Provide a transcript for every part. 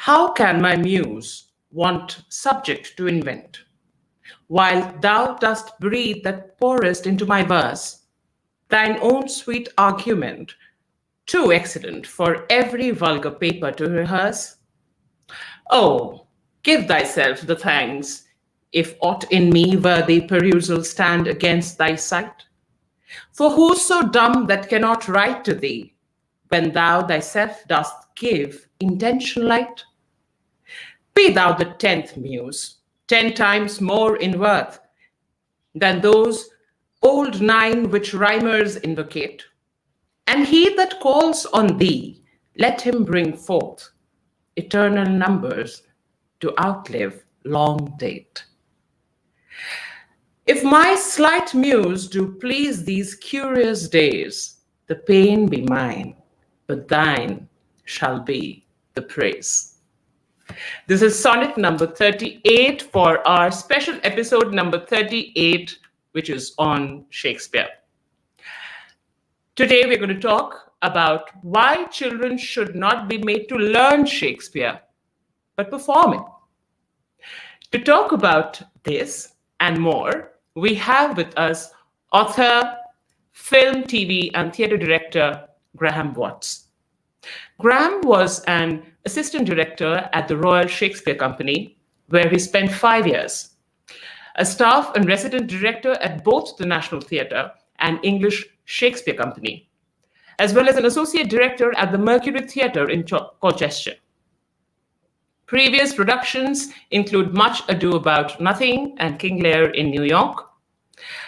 How can my muse want subject to invent, while thou dost breathe that pourest into my verse thine own sweet argument, too excellent for every vulgar paper to rehearse? Oh, give thyself the thanks, if aught in me worthy perusal stand against thy sight. For who's so dumb that cannot write to thee, when thou thyself dost give intention light? Be thou the 10th muse, 10 times more in worth than those old 9 which rhymers invocate. And he that calls on thee, let him bring forth eternal numbers to outlive long date. If my slight muse do please these curious days, the pain be mine, but thine shall be the praise. This is sonnet number 38 for our special episode number 38, which is on Shakespeare. Today we're going to talk about why children should not be made to learn Shakespeare, but perform it. To talk about this and more, we have with us author, film, TV, and theatre director Graham Watts. Graham was an assistant director at the Royal Shakespeare Company, where he spent 5 years, a staff and resident director at both the National Theatre and English Shakespeare Company, as well as an associate director at the Mercury Theatre in Colchester. Previous productions include Much Ado About Nothing and King Lear in New York,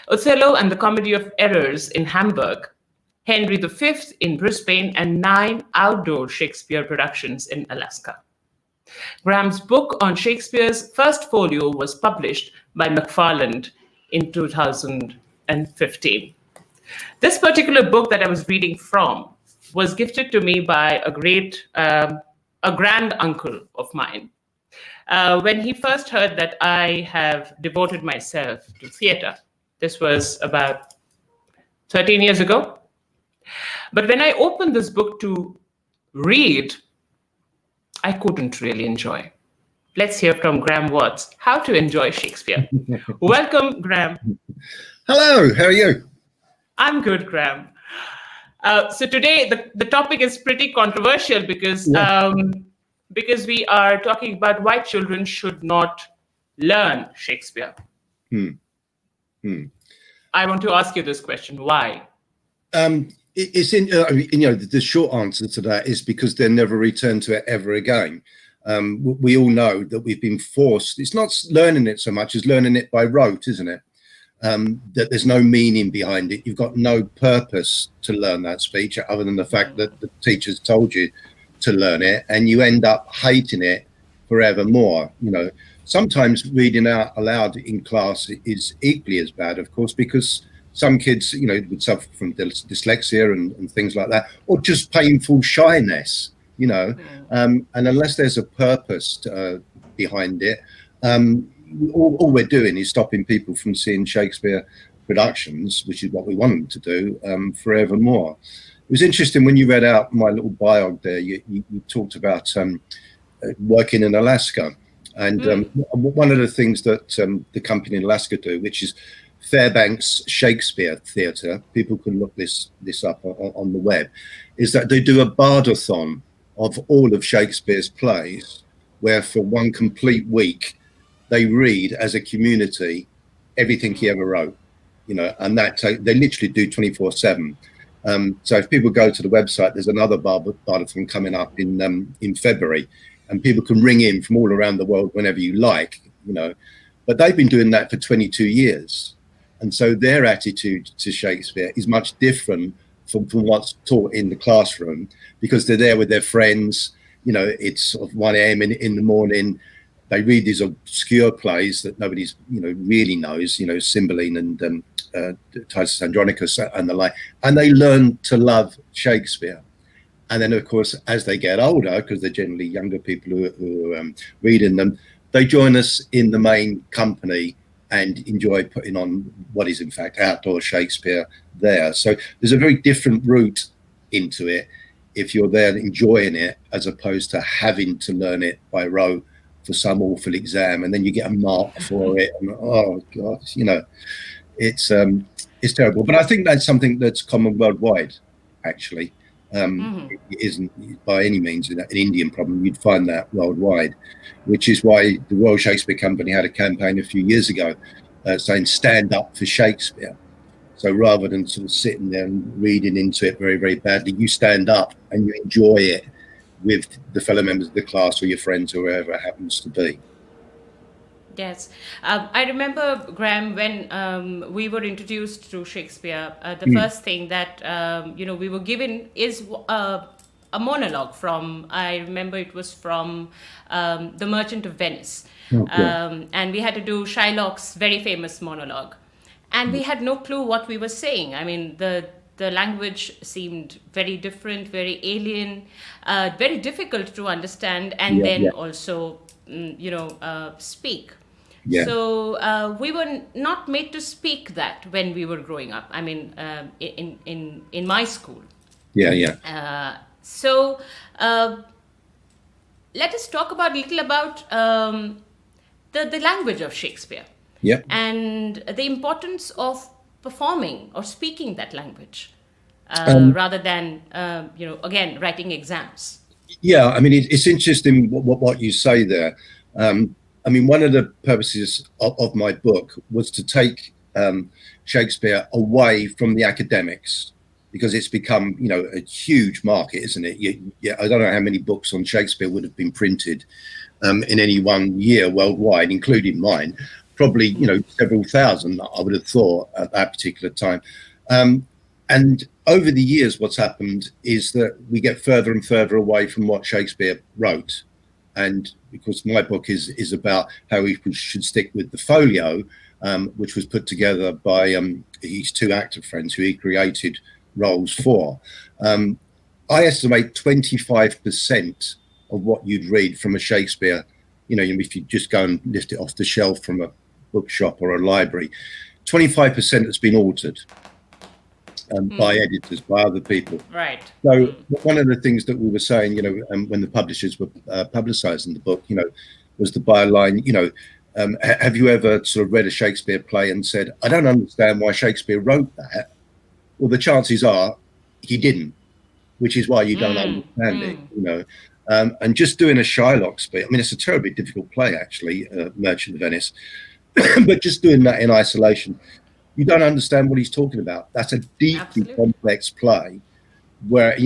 Othello and the Comedy of Errors in Hamburg, Henry V in Brisbane, and 9 outdoor Shakespeare productions in Alaska. Graham's book on Shakespeare's first folio was published by McFarland in 2015. This particular book that I was reading from was gifted to me by a grand uncle of mine. When he first heard that I have devoted myself to theatre, this was about 13 years ago. But when I opened this book to read, I couldn't really enjoy. Let's hear from Graham Watts how to enjoy Shakespeare. Welcome, Graham. Hello, how are you? I'm good, Graham. So today the topic is pretty controversial because we are talking about why children should not learn Shakespeare. I want to ask you this question: why? The short answer to that is because they'll never return to it ever again. We all know that we've been forced. It's not learning it so much as learning it by rote, isn't it? That there's no meaning behind it. You've got no purpose to learn that speech other than the fact that the teacher's told you to learn it, and you end up hating it forevermore. Sometimes reading out aloud in class is equally as bad, of course, because some kids, would suffer from dyslexia and things like that, or just painful shyness, and unless there's a purpose behind it, all we're doing is stopping people from seeing Shakespeare productions, which is what we want them to do, forevermore. It was interesting when you read out my little bio there, you talked about working in Alaska. And one of the things that the company in Alaska do, which is Fairbanks Shakespeare Theatre, people can look this up on the web, is that they do a bardathon of all of Shakespeare's plays, where for one complete week they read as a community everything he ever wrote, and that they literally do 24/7. So if people go to the website, there's another bardathon coming up in February, and people can ring in from all around the world whenever you like, but they've been doing that for 22 years. And so their attitude to Shakespeare is much different from what's taught in the classroom, because they're there with their friends. It's sort of 1 a.m. in the morning. They read these obscure plays that nobody's, really knows, Cymbeline and Titus Andronicus and the like, and they learn to love Shakespeare. And then, of course, as they get older, because they're generally younger people who are reading them, they join us in the main company and enjoy putting on what is, in fact, outdoor Shakespeare there. So there's a very different route into it. if you're there enjoying it, as opposed to having to learn it by rote for some awful exam, and then you get a mark for it, and oh god, you know, it's terrible. But I think that's something that's common worldwide, actually. It isn't by any means an Indian problem. You'd find that worldwide, which is why the Royal Shakespeare Company had a campaign a few years ago saying "Stand up for Shakespeare." So rather than sort of sitting there and reading into it very, very badly, you stand up and you enjoy it with the fellow members of the class or your friends or whoever it happens to be. Yes. I remember, Graham, when we were introduced to Shakespeare, the first thing that, we were given is a monologue from, I remember it was from The Merchant of Venice. Okay. And we had to do Shylock's very famous monologue. And we had no clue what we were saying. I mean, the language seemed very different, very alien, very difficult to understand, and also, speak. Yeah. So we were not made to speak that when we were growing up. I mean, in my school. Yeah. So let us talk a little about the language of Shakespeare. Yeah. And the importance of performing or speaking that language rather than, again, writing exams. Yeah, I mean, it's interesting what you say there. I mean, one of the purposes of my book was to take Shakespeare away from the academics, because it's become, a huge market, isn't it? I don't know how many books on Shakespeare would have been printed in any one year worldwide, including mine. Probably, several thousand, I would have thought, at that particular time. And over the years, what's happened is that we get further and further away from what Shakespeare wrote. And because my book is about how we should stick with the folio, which was put together by his two actor friends who he created roles for. I estimate 25% of what you'd read from a Shakespeare, if you just go and lift it off the shelf from a bookshop or a library, 25% has been altered by editors, by other people. Right. So one of the things that we were saying, when the publishers were publicizing the book, was the byline, have you ever sort of read a Shakespeare play and said, I don't understand why Shakespeare wrote that? Well, the chances are he didn't, which is why you don't understand it, and just doing a Shylock speech. I mean, it's a terribly difficult play, actually, Merchant of Venice. But just doing that in isolation, you don't understand what he's talking about. That's a deeply complex play where,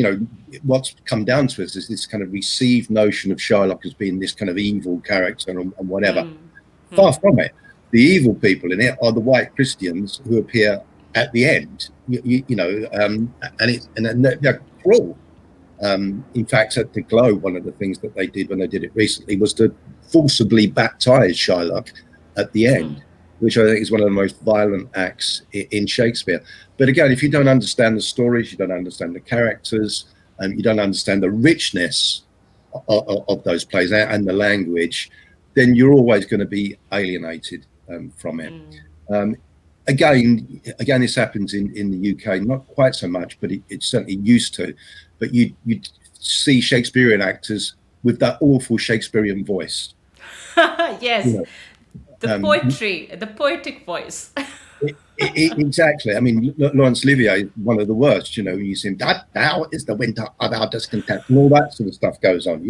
what's come down to us is this kind of received notion of Shylock as being this kind of evil character and whatever. Far from it. The evil people in it are the white Christians who appear at the end, and they're cruel. In fact, at the Globe, one of the things that they did when they did it recently was to forcibly baptize Shylock at the end, which I think is one of the most violent acts in Shakespeare. But again, if you don't understand the stories, you don't understand the characters, and you don't understand the richness of those plays and the language, then you're always going to be alienated from it. Again, this happens in the UK, not quite so much, but it certainly used to. But you see Shakespearean actors with that awful Shakespearean voice. Yes. The poetry, the poetic voice. Exactly. I mean, Laurence Olivier, one of the worst, you see him, that now is the winter of our discontent, and all that sort of stuff goes on,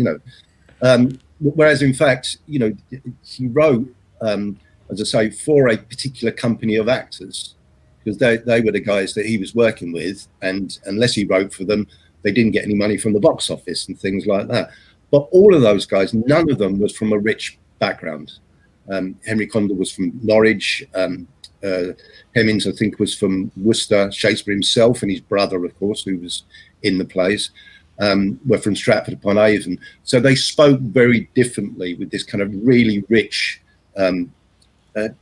Whereas, in fact, he wrote, as I say, for a particular company of actors, because they were the guys that he was working with, and unless he wrote for them, they didn't get any money from the box office and things like that. But all of those guys, none of them was from a rich background. Henry Condell was from Norwich. Hemmings, I think, was from Worcester. Shakespeare himself and his brother, of course, who was in the plays, were from Stratford upon Avon. So they spoke very differently with this kind of really rich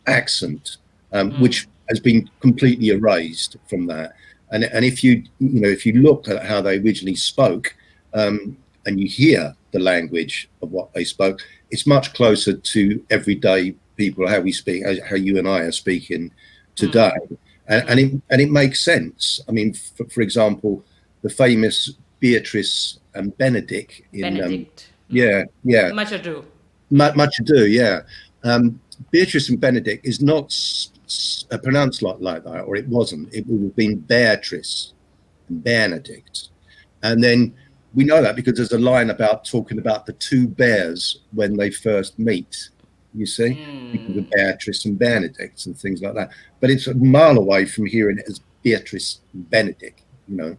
accent, which has been completely erased from that. And if you look at how they originally spoke, and you hear the language of what they spoke, it's much closer to everyday people, how we speak, how you and I are speaking today, and it makes sense. I mean, for example, the famous Beatrice and Benedict in Benedict. yeah, Much ado. Much ado, yeah. Beatrice and Benedict is not pronounced like that, or it wasn't. It would have been Beatrice and Benedict. And then we know that because there's a line about talking about the two bears when they first meet, you see, because of Beatrice and Benedict and things like that. But it's a mile away from hearing it as Beatrice and Benedict, you know.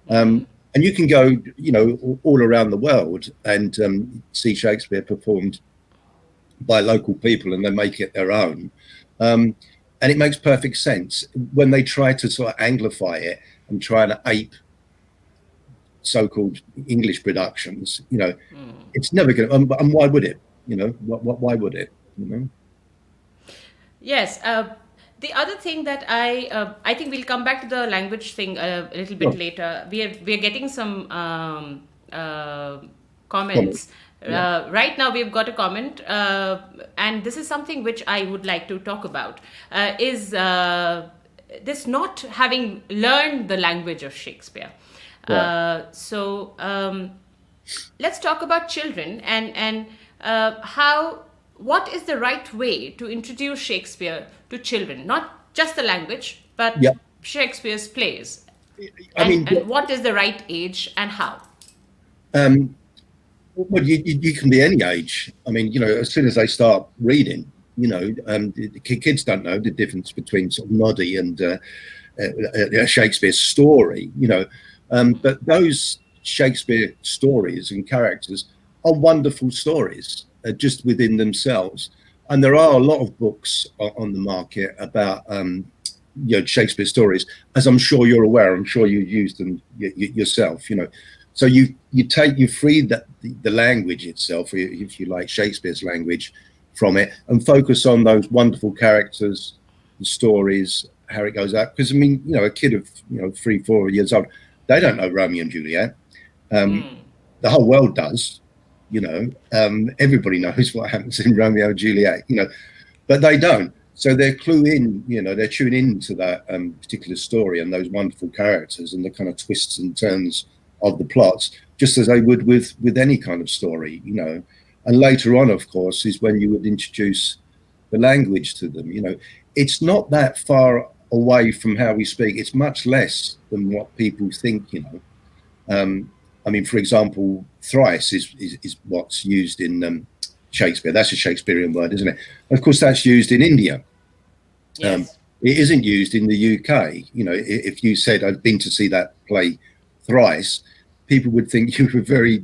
And you can go, you know, all around the world and see Shakespeare performed by local people, and they make it their own. And it makes perfect sense when they try to sort of anglify it and try to ape so-called English productions. You know, it's never going to. And why would it? You know, why would it? You know. Yes. The other thing that I think we'll come back to the language thing a little bit later. We are getting some comments. Right now we've got a comment, and this is something which I would like to talk about. Is this not having learned the language of Shakespeare? So let's talk about children and what is the right way to introduce Shakespeare to children? Not just the language, but Shakespeare's plays. And what is the right age and how? Well, you can be any age. I mean, you know, as soon as they start reading, you know, the kids don't know the difference between sort of Noddy and Shakespeare's story, you know. But those Shakespeare stories and characters are wonderful stories just within themselves. And there are a lot of books on the market about, you know, Shakespeare stories, as I'm sure you're aware. I'm sure you've used them yourself, you know. So you free the language itself, if you like, Shakespeare's language from it, and focus on those wonderful characters, the stories, how it goes out. Because I mean, you know, a kid of 3-4 years old, they don't know Romeo and Juliet. The whole world does, you know. Everybody knows what happens in Romeo and Juliet, you know, but they don't. So they're tuning into that particular story and those wonderful characters and the kind of twists and turns of the plots, just as they would with any kind of story, you know. And later on, of course, is when you would introduce the language to them. You know, it's not that far away from how we speak. It's much less than what people think, you know. I mean, for example, thrice is what's used in Shakespeare. That's a Shakespearean word, isn't it? Of course, that's used in India. Yes. It isn't used in the UK. You know, if you said I've been to see that play thrice, people would think you were very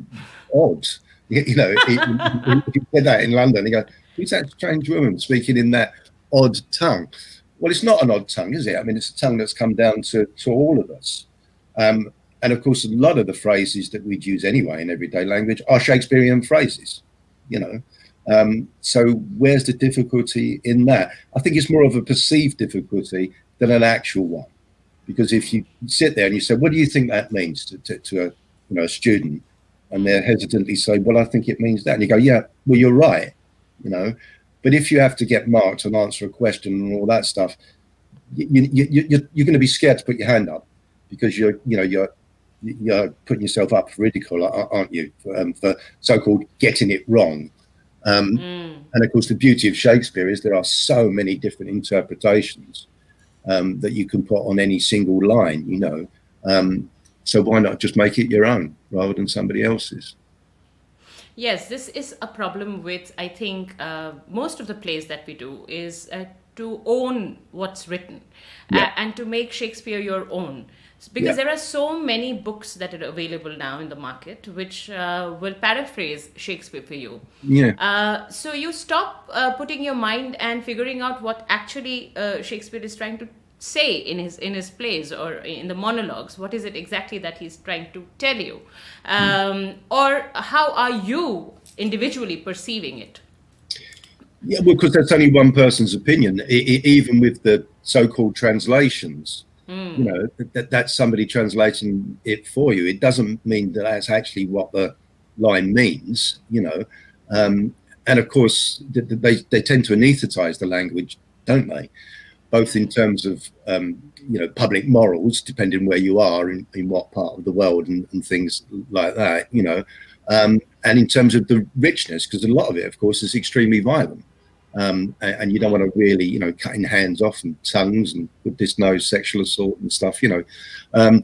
odd. You know, if you said that in London, they go, "Who's that strange woman speaking in that odd tongue?" Well, it's not an odd tongue, is it? I mean, it's a tongue that's come down to all of us. And of course, a lot of the phrases that we'd use anyway in everyday language are Shakespearean phrases, you know. So where's the difficulty in that? I think it's more of a perceived difficulty than an actual one. Because if you sit there and you say, "What do you think that means to a student?" and they're hesitantly say, "Well, I think it means that," and you go, "Yeah, well, you're right," you know. But if you have to get marked and answer a question and all that stuff, you're going to be scared to put your hand up because you're putting yourself up for ridicule, aren't you, for so-called getting it wrong. And of course, the beauty of Shakespeare is there are so many different interpretations that you can put on any single line, you know. So why not just make it your own rather than somebody else's? Yes, this is a problem with, I think, most of the plays that we do is to own what's written and to make Shakespeare your own. Because there are so many books that are available now in the market which will paraphrase Shakespeare for you. So you stop putting your mind and figuring out what actually Shakespeare is trying to say in his plays or in the monologues. What is it exactly that he's trying to tell you? Or how are you individually perceiving it? Yeah, well, because that's only one person's opinion. Even with the so-called translations, you know, that's somebody translating it for you. It doesn't mean that that's actually what the line means, you know. And of course, they tend to anesthetize the language, don't they? both in terms of public morals, depending where you are in what part of the world and things like that, and in terms of the richness, because a lot of it, of course, is extremely violent. And you don't want to really, cutting hands off and tongues and goodness knows sexual assault and stuff, and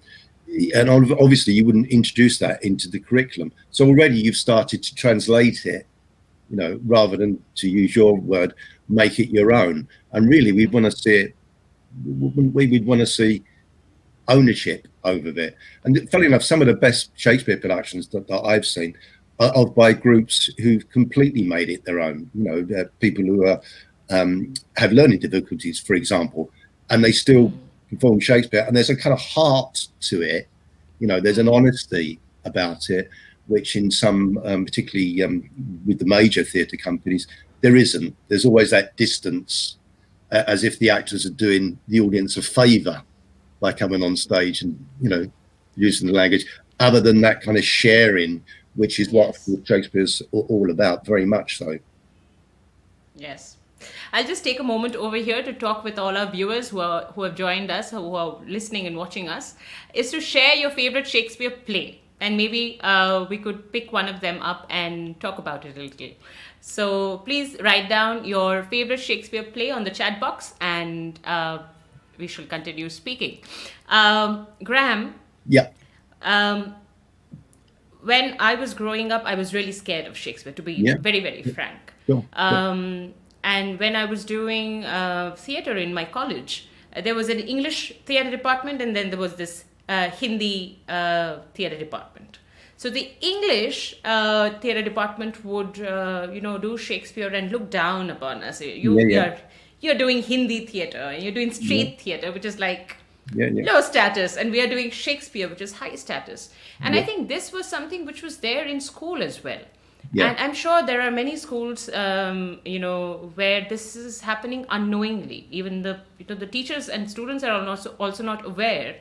obviously you wouldn't introduce that into the curriculum. So already you've started to translate it, rather than, to use your word, make it your own. And really we'd want to see it, we'd want to see ownership over it. And funny enough, some of the best Shakespeare productions that I've seen are by groups who've completely made it their own. People who are have learning difficulties, for example, and they still perform Shakespeare. And there's a kind of heart to it. There's an honesty about it, which in some, particularly with the major theatre companies, there isn't. There's always that distance, as if the actors are doing the audience a favour by coming on stage and using the language, other than that kind of sharing, which is what Shakespeare's all about, very much so. Yes. I'll just take a moment over here to talk with all our viewers who have joined us, who are listening and watching us, is to share your favorite Shakespeare play. And maybe we could pick one of them up and talk about it a little. So please write down your favorite Shakespeare play on the chat box, and we shall continue speaking. Graham? Yeah. When I was growing up, I was really scared of Shakespeare, to be very, very frank. Sure. And when I was doing theatre in my college, there was an English theatre department, and then there was this Hindi theatre department. So the English theatre department would, do Shakespeare and look down upon us. You're doing Hindi theatre, and you're doing straight theatre, which is like low status, and we are doing Shakespeare, which is high status. And I think this was something which was there in school as well. And I'm sure there are many schools, where this is happening unknowingly. Even the teachers and students are also not aware,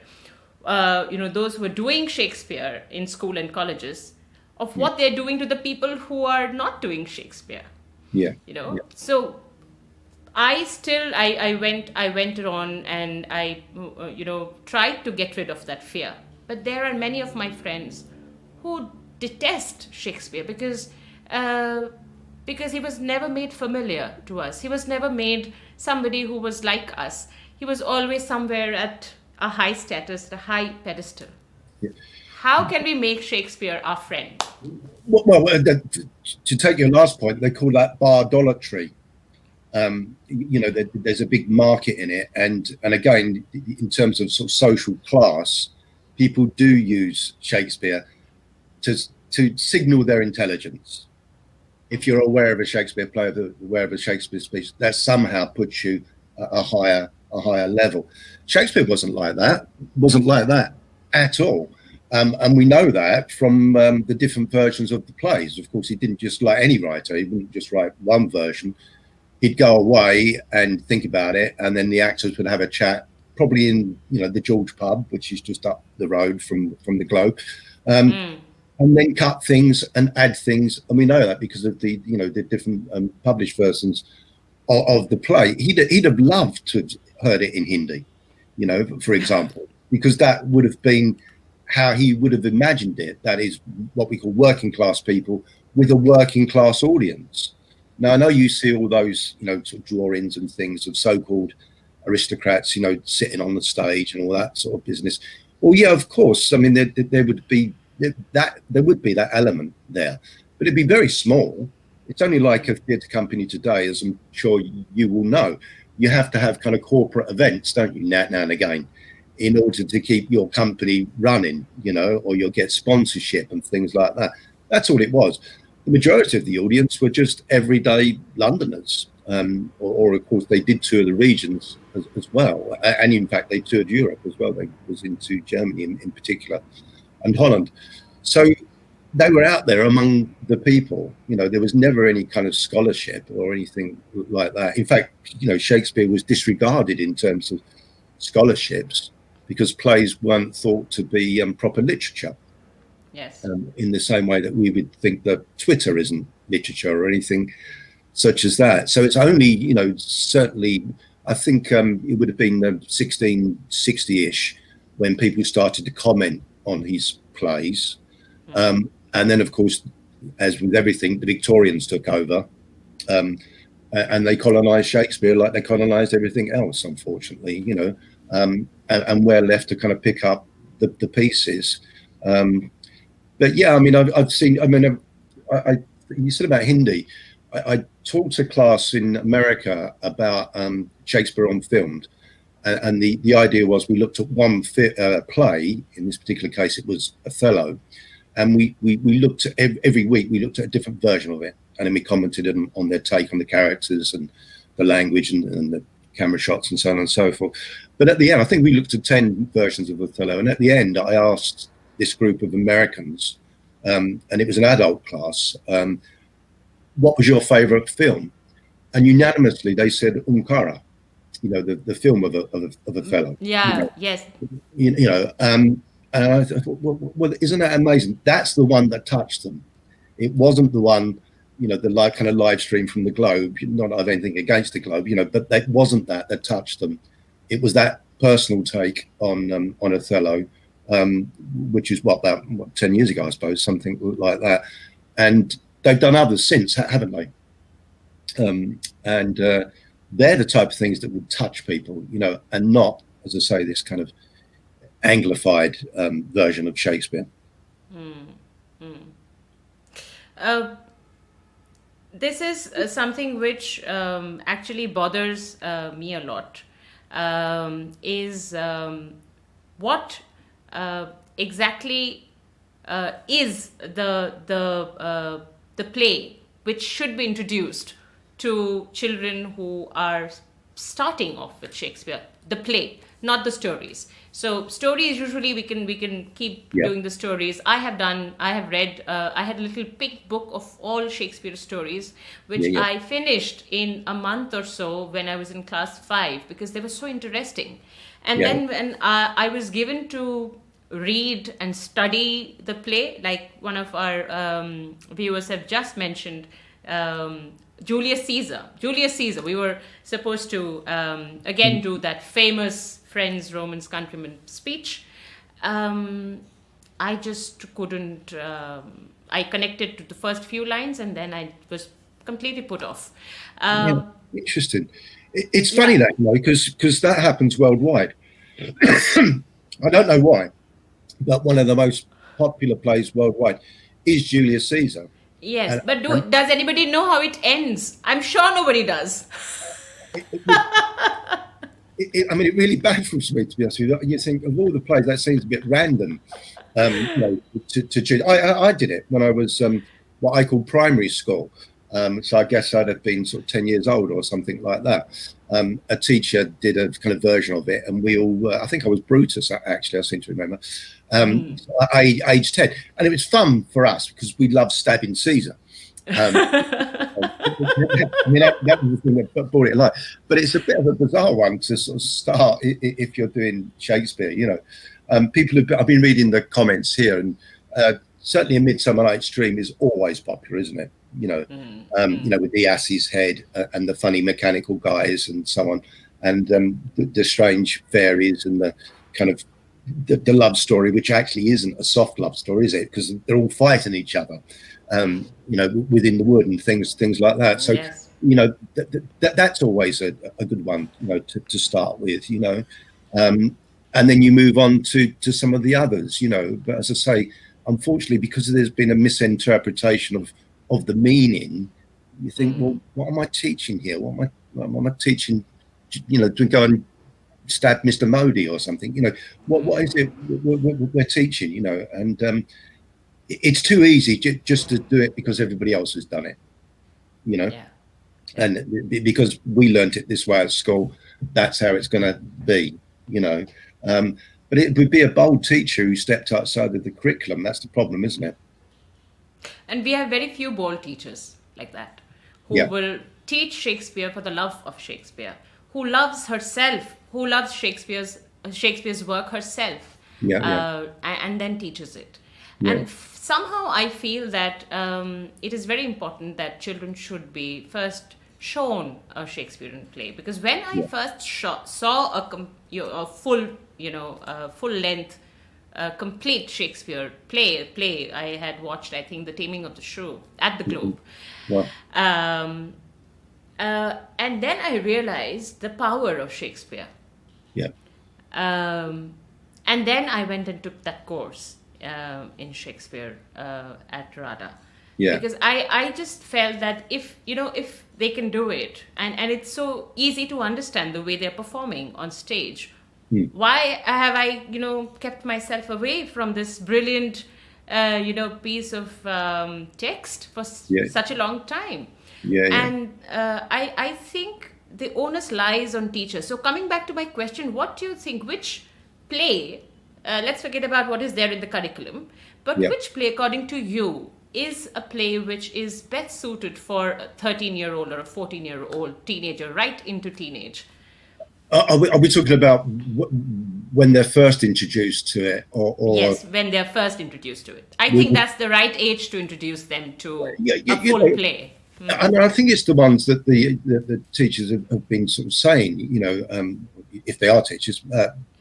those who are doing Shakespeare in school and colleges, of what they're doing to the people who are not doing Shakespeare. So I went on and I tried to get rid of that fear. But there are many of my friends who detest Shakespeare because he was never made familiar to us. He was never made somebody who was like us. He was always somewhere at a high status, a high pedestal. How can we make Shakespeare our friend? Well, to take your last point, they call that bardolatry. There's a big market in it, and again, in terms of sort of social class, people do use Shakespeare to signal their intelligence. If you're aware of a Shakespeare play, aware of a Shakespeare speech, that somehow puts you at a higher level. Shakespeare wasn't like that at all. And we know that from the different versions of the plays. Of course, he didn't just, like any writer, he wouldn't just write one version. He'd go away and think about it, and then the actors would have a chat, probably in the George pub, which is just up the road from the Globe, and then cut things and add things. And we know that because of the the different published versions of the play. He'd have loved to have heard it in Hindi, for example, because that would have been how he would have imagined it. That is what we call working class people with a working class audience. Now, I know you see all those, sort of drawings and things of so-called aristocrats, sitting on the stage and all that sort of business. Well, yeah, of course. I mean, there would be that element there, but it'd be very small. It's only like a theatre company today, as I'm sure you will know. You have to have kind of corporate events, don't you, now and again, in order to keep your company running, or you'll get sponsorship and things like that. That's all it was. The majority of the audience were just everyday Londoners, or of course they did tour the regions as well, and in fact they toured Europe as well. They was into Germany in particular, and Holland. So they were out there among the people. There was never any kind of scholarship or anything like that. In fact, Shakespeare was disregarded in terms of scholarships because plays weren't thought to be proper literature. Yes. In the same way that we would think that Twitter isn't literature or anything such as that. So it's only, certainly I think it would have been 1660-ish when people started to comment on his plays. And then, of course, as with everything, the Victorians took over, and they colonised Shakespeare like they colonised everything else, unfortunately, and we're left to kind of pick up the pieces. But yeah, I mean, I've seen, you said about Hindi. I taught a class in America about Shakespeare on film. And the idea was we looked at one play. In this particular case, it was Othello. And we looked at every week, we looked at a different version of it. And then we commented on their take on the characters and the language and the camera shots and so on and so forth. But at the end, I think we looked at 10 versions of Othello. And at the end, I asked this group of Americans, and it was an adult class, what was your favorite film? And unanimously, they said Umkara, the film of Othello. Yeah, yes. And I thought, well, isn't that amazing? That's the one that touched them. It wasn't the one, the kind of live stream from the Globe. Not that I have anything against the Globe, but that wasn't that touched them. It was that personal take on Othello, which is about 10 years ago, I suppose, something like that. And they've done others since, haven't they? And they're the type of things that would touch people, and not, as I say, this kind of Anglified version of Shakespeare. This is something which actually bothers me a lot. Is what exactly is the play which should be introduced to children who are starting off with Shakespeare? The play, not the stories. So stories, usually we can keep doing the stories. I have read, I had a little pink book of all Shakespeare stories, which I finished in a month or so when I was in class 5, because they were so interesting. And then when I was given to read and study the play, like one of our viewers have just mentioned, Julius Caesar. We were supposed to again do that famous Friends, Romans, Countrymen speech. I just couldn't. I connected to the first few lines, and then I was completely put off. Interesting. It's funny that, because that happens worldwide. I don't know why, but one of the most popular plays worldwide is Julius Caesar. Yes, but does anybody know how it ends? I'm sure nobody does. It really baffles me, to be honest with you. You think of all the plays, that seems a bit random. To choose. I did it when I was what I call primary school. So I guess I'd have been sort of 10 years old or something like that. A teacher did a kind of version of it, and we all, I think I was Brutus, actually, I seem to remember, aged 10. And it was fun for us because we loved stabbing Caesar. That was the thing that brought it alive. But it's a bit of a bizarre one to sort of start if you're doing Shakespeare. I've been reading the comments here, and certainly A Midsummer Night's Dream is always popular, isn't it? With the ass's head and the funny mechanical guys and so on, and the strange fairies and the kind of the love story, which actually isn't a soft love story, is it? Because they're all fighting each other, within the wood and things like that. So, that's always a good one, to start with, and then you move on to some of the others, But as I say, unfortunately, because there's been a misinterpretation of the meaning, you think, well, what am I teaching here? What am I teaching? To go and stab Mr. Modi or something? What is it we're teaching? And it's too easy just to do it because everybody else has done it. And because we learnt it this way at school, that's how it's going to be. But it would be a bold teacher who stepped outside of the curriculum. That's the problem, isn't it? And we have very few bold teachers like that who will teach Shakespeare for the love of Shakespeare, who loves herself, who loves Shakespeare's work herself, and then teaches it. And somehow I feel that it is very important that children should be first shown a Shakespearean play? Because when I first saw a full, full length, complete Shakespeare play, I had watched, I think, The Taming of the Shrew at the Globe. Wow. And then I realized the power of Shakespeare. Yeah. And then I went and took that course in Shakespeare at RADA. Yeah. Because I just felt that if they can do it, and it's so easy to understand the way they're performing on stage, why have I, kept myself away from this brilliant, piece of text for such a long time? And I think the onus lies on teachers. So coming back to my question, what do you think, which play, let's forget about what is there in the curriculum, but which play, according to you, is a play which is best suited for a 13-year-old or a 14-year-old teenager, right into teenage? Are we talking about when they're first introduced to it? Or yes, when they're first introduced to it. I think that's the right age to introduce them to a full play. And I think it's the ones that the teachers have been sort of saying, if they are teachers,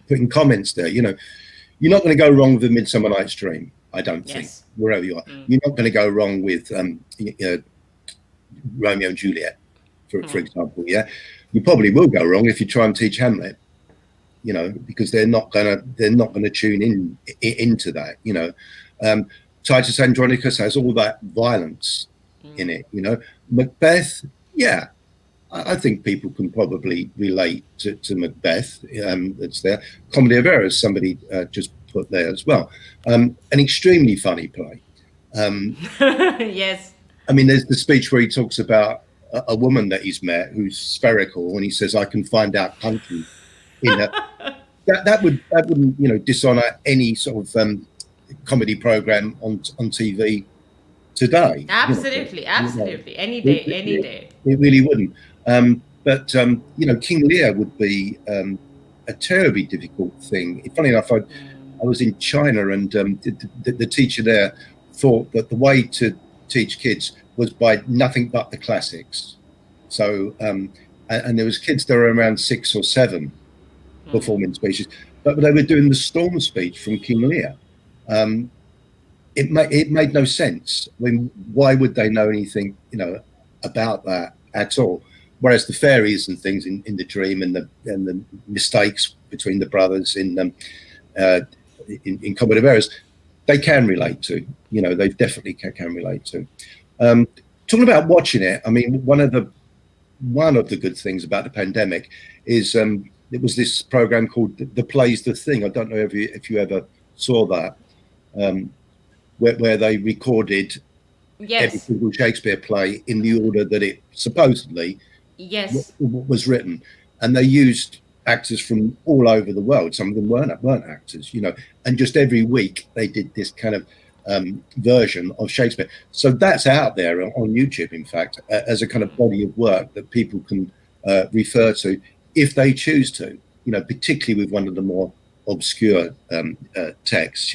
putting comments there, you're not going to go wrong with A Midsummer Night's Dream, I don't think, wherever you are. You're not going to go wrong with Romeo and Juliet, for example, You probably will go wrong if you try and teach Hamlet, because they're not gonna tune into that, Titus Andronicus has all that violence in it, Macbeth, I think people can probably relate to Macbeth. It's there. Comedy of Errors, somebody just put there as well. An extremely funny play. Yes. I mean, there's the speech where he talks about a woman that he's met who's spherical, and he says, "I can find out country in her." that wouldn't dishonor any sort of comedy program on TV today. Absolutely, absolutely. Any day. It really wouldn't. But King Lear would be a terribly difficult thing. Funny enough, I was in China, and the teacher there thought that the way to teach kids was by nothing but the classics. So and there was kids that were around 6 or 7 performing speeches, but they were doing the Storm speech from King Lear. It made no sense. I mean, why would they know anything about that at all? Whereas the fairies and things in the dream, and the mistakes between the brothers in Comedy of Errors, they can relate to. They definitely can relate to. Talking about watching it, I mean, one of the good things about the pandemic is it was this program called The Play's the Thing. I don't know if you ever saw that, where they recorded every single Shakespeare play in the order that it supposedly was written, and they used actors from all over the world. Some of them weren't actors, and just every week they did this kind of version of Shakespeare. So that's out there on YouTube, in fact, as a kind of body of work that people can refer to if they choose to, particularly with one of the more obscure texts,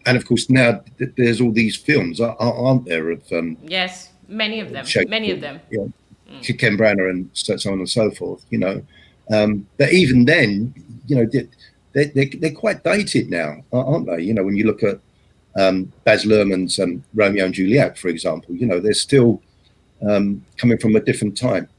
And of course, now there's all these films, aren't there, of yes, many of them. Ken Branagh and so on and so forth, but even then, they're quite dated now, aren't they? When you look at Baz Luhrmann's Romeo and Juliet, for example, they're still coming from a different time.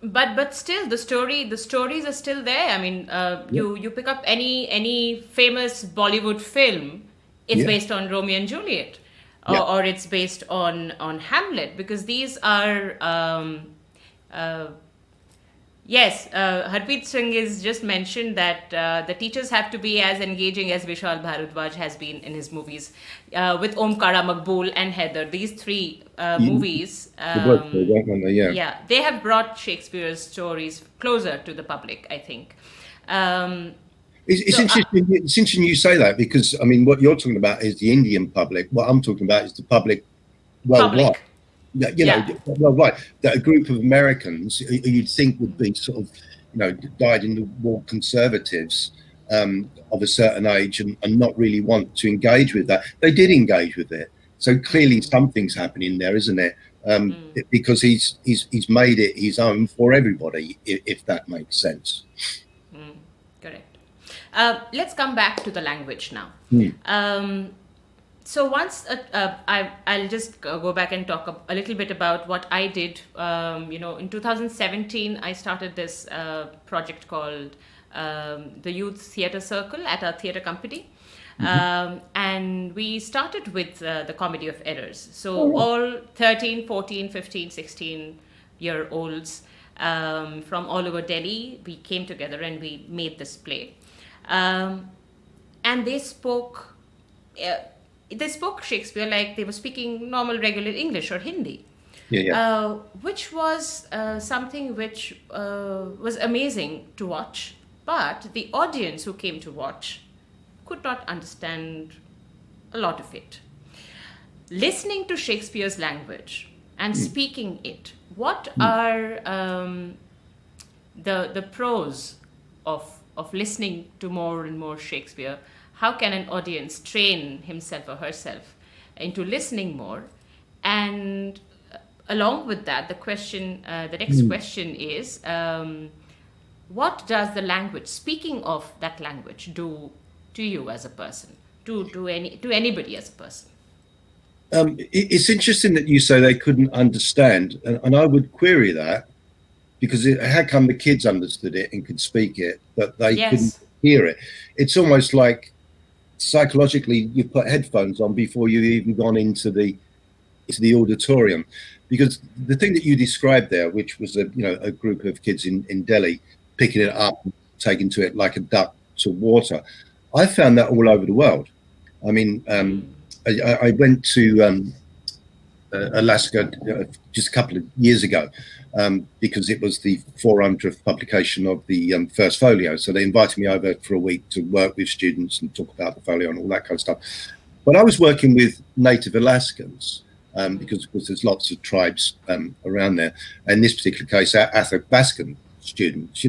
But still, the stories are still there. I mean, you pick up any famous Bollywood film, it's based on Romeo and Juliet, or it's based on Hamlet, because these are Harpreet Singh has just mentioned that the teachers have to be as engaging as Vishal Bharadwaj has been in his movies, with Omkara, Maqbool and Heather. These 3 movies, they have brought Shakespeare's stories closer to the public, I think. It's interesting you say that, because, I mean, what you're talking about is the Indian public. What I'm talking about is the public worldwide. Worldwide. That a group of Americans you'd think would be sort of, dyed in the wool conservatives of a certain age and not really want to engage with that. They did engage with it. So clearly something's happening there, isn't it? because he's made it his own for everybody, if that makes sense. Correct. Let's come back to the language now. So once I'll just go back and talk a little bit about what I did. In 2017, I started this project called the Youth Theatre Circle at our theatre company. And we started with the Comedy of Errors. So all 13, 14, 15, 16-year-olds from all over Delhi, we came together and we made this play. And they spoke Shakespeare like they were speaking normal, regular English or Hindi. Which was something which was amazing to watch. But the audience who came to watch could not understand a lot of it. Listening to Shakespeare's language and speaking it, what are the pros of listening to more and more Shakespeare? How can an audience train himself or herself into listening more? And along with that, the next question is, what does the language, speaking of that language, do to you as a person, to anybody as a person? It's interesting that you say they couldn't understand, and I would query that, because how come the kids understood it and could speak it, but they couldn't hear it? It's almost like psychologically you put headphones on before you've even gone into the auditorium, because the thing that you described there, which was a group of kids in Delhi picking it up, taking to it like a duck to water, I found that all over the world. I mean, I went to Alaska just a couple of years ago because it was the 400th publication of the first folio. So they invited me over for a week to work with students and talk about the folio and all that kind of stuff. But I was working with native Alaskans because of course there's lots of tribes around there. In this particular case, Athabascan students,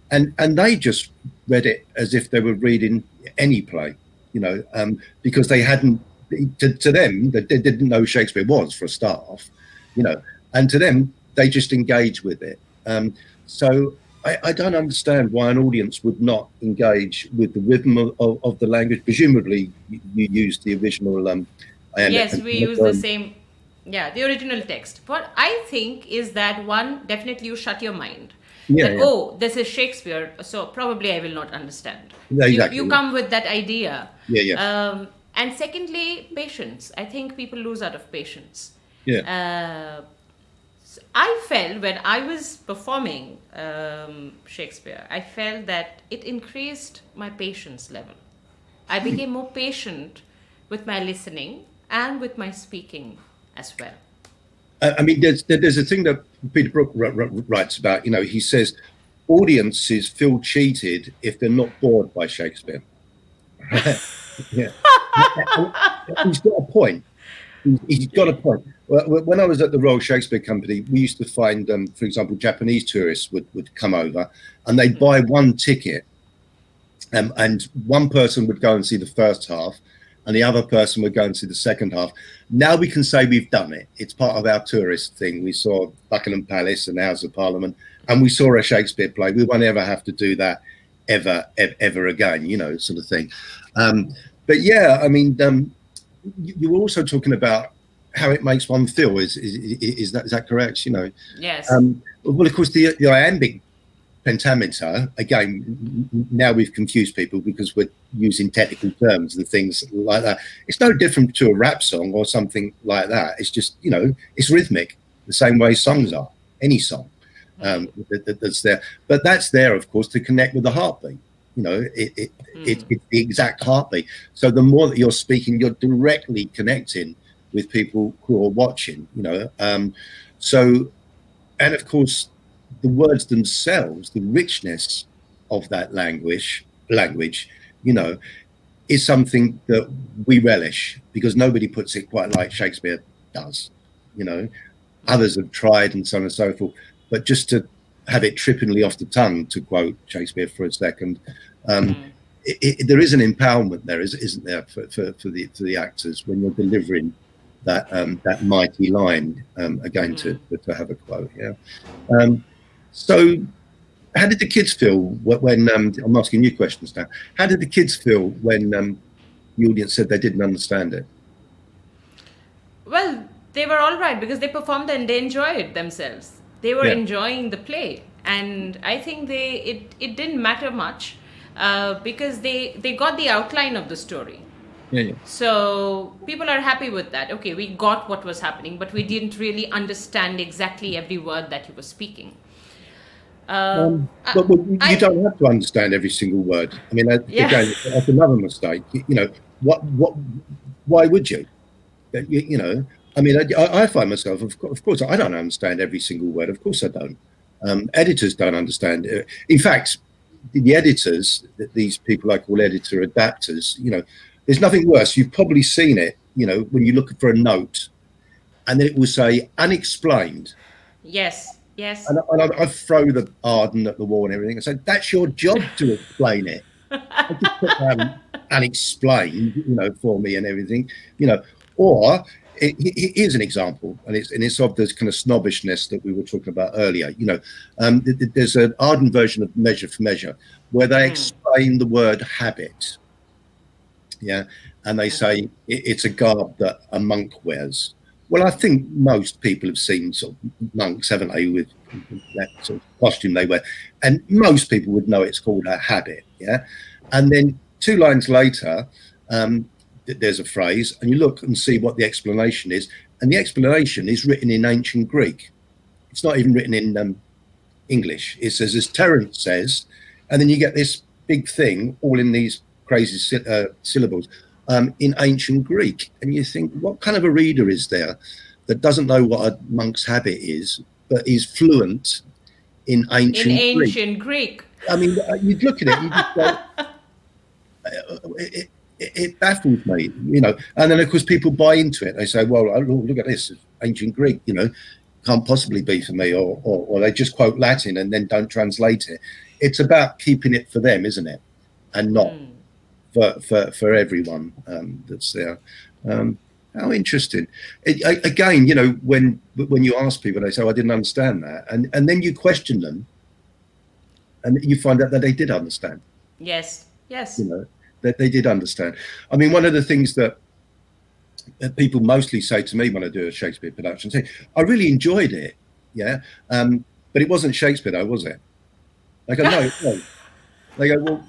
and they just read it as if they were reading any play, because they hadn't, to them, they didn't know who Shakespeare was, for a start off, and to them, they just engage with it. So I don't understand why an audience would not engage with the rhythm of the language. Presumably, you used the original. Yes, we use the same. Yeah, the original text. What I think is that one, definitely you shut your mind. Oh, this is Shakespeare, so probably I will not understand. Yeah, exactly. You come with that idea. Yeah. And secondly, patience. I think people lose out of patience. Yeah. So I felt when I was performing Shakespeare, I felt that it increased my patience level. I became more patient with my listening and with my speaking as well. I mean, there's a thing that Peter Brook writes about. He says audiences feel cheated if they're not bored by Shakespeare. Yeah, he's got a point. He's got a point. When I was at the Royal Shakespeare Company, we used to find, for example, Japanese tourists would come over and they'd buy one ticket, and one person would go and see the first half, and the other person would go and see the second half. Now we can say we've done it. It's part of our tourist thing. We saw Buckingham Palace and the House of Parliament, and we saw a Shakespeare play. We won't ever have to do that ever again, sort of thing. But yeah, I mean, you were also talking about how it makes one feel. Is that correct? Yes. Well, of course, the iambic pentameter, again, now we've confused people because we're using technical terms and things like that. It's no different to a rap song or something like that. It's just, it's rhythmic, the same way songs are, any song that's there. But that's there, of course, to connect with the heartbeat. It's the exact heartbeat. So the more that you're speaking, you're directly connecting with people who are watching, So, and of course, the words themselves, the richness of that language, is something that we relish because nobody puts it quite like Shakespeare does. Others have tried and so on and so forth, but just to have it trippingly off the tongue, to quote Shakespeare for a second, there is an empowerment there, isn't there, for the actors when you're delivering that mighty line again to have a quote. Yeah. So how did the kids feel when I'm asking you questions now? How did the kids feel when the audience said they didn't understand it? Well, they were all right because they performed and they enjoyed themselves. They were enjoying the play, and I think it didn't matter much because they got the outline of the story. Yeah. So people are happy with that. Okay, we got what was happening, but we didn't really understand exactly every word that he was speaking. But you don't have to understand every single word. I mean, again, that's another mistake. You know, why would you? You know, I mean, I find myself, of course, I don't understand every single word. Of course I don't. Editors don't understand. In fact, the editors, these people I call editor adapters, you know, there's nothing worse. You've probably seen it, you know, when you look for a note and then it will say unexplained. Yes. And I throw the Arden at the wall and everything and say, that's your job to explain it. I just put down unexplained, you know, for me and everything, you know. Or here's an example, and it's of this kind of snobbishness that we were talking about earlier. You know, there's an Arden version of Measure for Measure where they explain the word habit. Yeah, and they say it's a garb that a monk wears. Well, I think most people have seen sort of monks, haven't they, with that sort of costume they wear, and most people would know it's called a habit. Yeah, and then 2 lines later, there's a phrase, and you look and see what the explanation is, and the explanation is written in ancient Greek. It's not even written in English. It says, as Terence says, and then you get this big thing all in these crazy syllables in ancient Greek, and you think, what kind of a reader is there that doesn't know what a monk's habit is, but is fluent in ancient Greek? I mean, you'd look at it, and you just go, it baffles me, you know. And then of course people buy into it. They say, well, look at this, ancient Greek, you know, can't possibly be for me, or they just quote Latin and then don't translate it. It's about keeping it for them, isn't it, and not for everyone that's there. How interesting. Again, you know, when you ask people, they say, I didn't understand that, and then you question them and you find out that they did understand. Yes You know, that they did understand. I mean, one of the things that people mostly say to me when I do a Shakespeare production, say, I really enjoyed it, yeah, but it wasn't Shakespeare though, was it? They go, no. They go, well,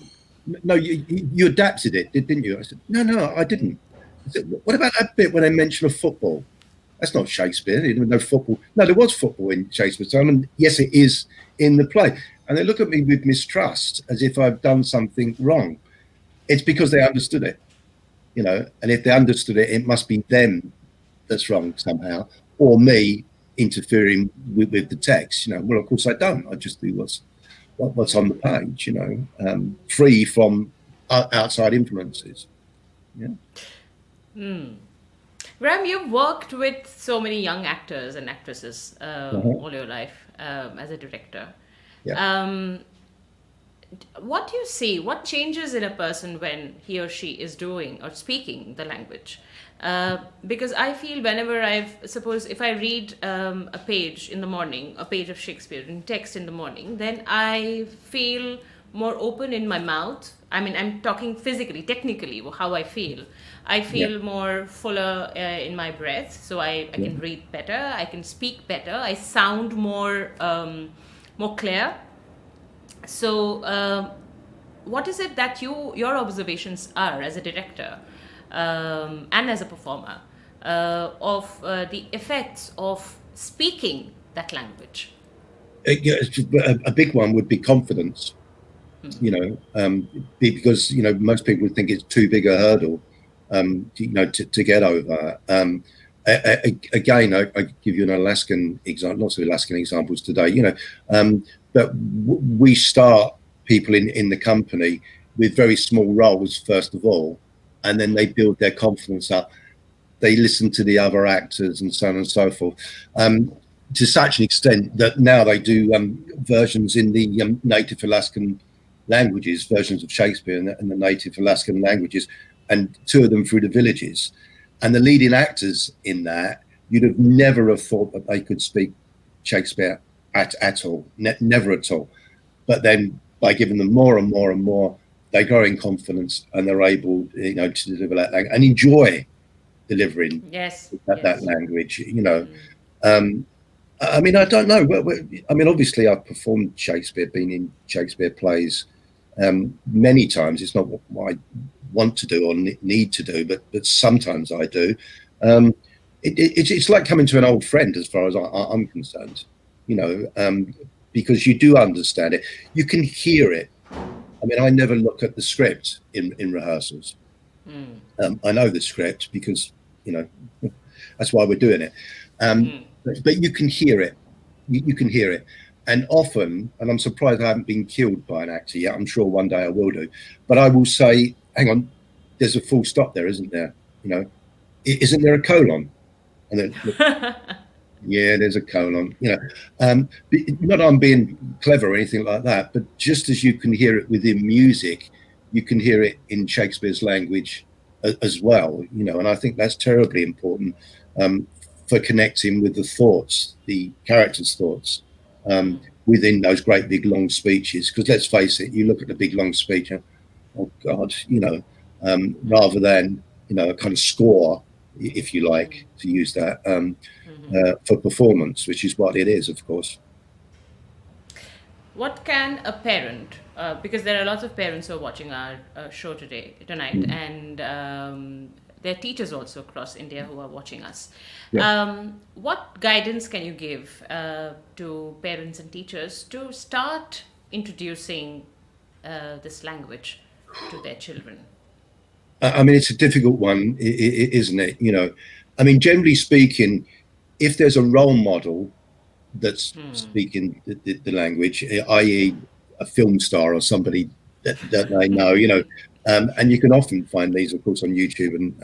no, you adapted it, didn't you? I said, no, I didn't. I said, what about that bit when they mention of football? That's not Shakespeare. There was no football. No, there was football in Shakespeare's time, and yes, it is in the play. And they look at me with mistrust as if I've done something wrong. It's because they understood it, you know, and if they understood it, it must be them that's wrong somehow, or me interfering with the text, you know. Well, of course I don't. I just do what's on the page, you know, free from outside influences. Yeah. Graham, you've worked with so many young actors and actresses all your life as a director. Yeah. What do you see? What changes in a person when he or she is doing or speaking the language? Because I feel whenever if I read a page in the morning, a page of Shakespeare in text in the morning, then I feel more open in my mouth. I mean, I'm talking physically, technically, how I feel. I feel more fuller in my breath, so I can read better, I can speak better, I sound more clear. So what is it that your observations are as a director and as a performer of the effects of speaking that language? A big one would be confidence, you know, because, you know, most people would think it's too big a hurdle, you know, to get over. Again, I give you an Alaskan example, lots of Alaskan examples today, you know, but we start people in the company with very small roles, first of all, and then they build their confidence up. They listen to the other actors and so on and so forth, to such an extent that now they do versions in the native Alaskan languages, versions of Shakespeare in the native Alaskan languages, and 2 of them through the villages. And the leading actors in that, you'd have never thought that they could speak Shakespeare at all, never at all. But then by giving them more and more and more, they grow in confidence and they're able, to deliver that language and enjoy delivering that language. I mean, I don't know. I mean, obviously, I've performed Shakespeare, been in Shakespeare plays many times. It's not what I want to do or need to do, but sometimes I do. It's like coming to an old friend, as far as I'm concerned. Because you do understand it, you can hear it. I mean, I never look at the script in rehearsals. I know the script because that's why we're doing it. But you can hear it. You can hear it, and often, and I'm surprised I haven't been killed by an actor yet. I'm sure one day I will do. But I will say, hang on, there's a full stop there, isn't there? Isn't there a colon? And then. Yeah, there's a colon, not that I'm being clever or anything like that, but just as you can hear it within music, you can hear it in Shakespeare's language as well, and I think that's terribly important for connecting with the thoughts, the characters' thoughts within those great big long speeches. Because let's face it, you look at the big long speech, oh God, rather than, a kind of score, if you like, to use that. For performance, which is what it is, of course. What can a parent, because there are lots of parents who are watching our show tonight, and there are teachers also across India who are watching us. Yeah. What guidance can you give to parents and teachers to start introducing this language to their children? I mean, it's a difficult one, isn't it? I mean, generally speaking, if there's a role model that's speaking the language, i.e. a film star or somebody that they know, and you can often find these, of course, on YouTube and